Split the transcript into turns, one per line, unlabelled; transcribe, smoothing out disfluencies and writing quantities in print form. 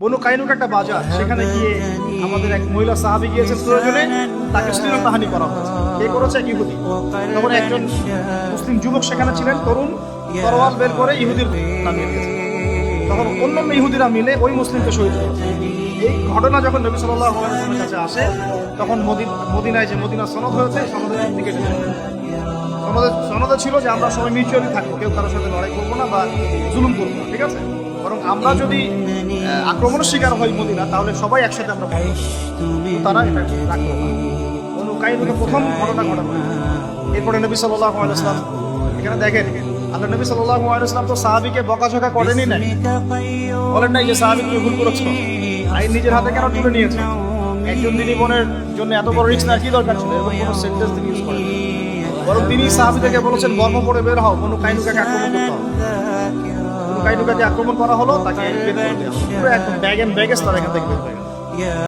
বনু কাইনুক একটা বাজার, সেখানে গিয়ে আমাদের এক মহিলা সাহাবী গিয়েছেন প্রয়োজনে, তাকে শ্লীলতাহানি করা হয়েছে। কে করেছে? এক ইহুদি। তখন একজন মুসলিম যুবক সেখানে ছিলেন, তরুণ, তরোয়াল বের করে ইহুদির নামিয়ে দিয়েছে। তখন অন্যান্য ইহুদিরা মিলে ওই মুসলিমকে শহীদ করেছে। এই ঘটনা যখন নবী সাল্লাল্লাহু আলাইহি ওয়াসাল্লামের কাছে আসে, তখন মদিনায় যে মদিনা সনদ হয়েছে, সনদের দিকে সনদে ছিল যে আমরা সবাই মিউচুয়ালি থাকবো, কেউ কারোর সাথে লড়াই করবো না বা জুলুম করবো না, ঠিক আছে? বরং আমরা যদি আক্রমণের শিকার হই মদিনা, তাহলে সবাই একসাথে আমরা পাবো। তারা এটা রাখলো না। বনু কাইনুকে প্রথম ঘটনা ঘটানো। এরপরে নবী সাল্লাল্লাহু আলাইহি ওয়াসাল্লাম, এখানে দেখেন, আল্লাহ নবী সাল্লাল্লাহু আলাইহি ওয়াসাল্লাম তো সাহাবীকে বকাঝকা করেনি না, বলেন নাই যে সাহাবী তুমি ভুল করেছো, আইন নিজের হাতে কেন তুলে নিয়েছো, একজন দিনী বোনের জন্য এত বড় রিস্ক নেওয়ার কি দরকার ছিল, এরকম কোনো সেন্টেন্স তিনি ইউজ করেন। বরং তিনি সাহাবীদেরকে বলেছেন বর্ম পরে বের হও, বনু কাইনুকাকে আক্রমণ করতে হবে। বনু কাইনুকাকে আক্রমণ করা হলো, তাকে বের করে দেওয়া হলো। পুরো একদম ব্যাগ এন্ড ব্যাগেজ তারা এখান থেকে বের হয়ে গেল।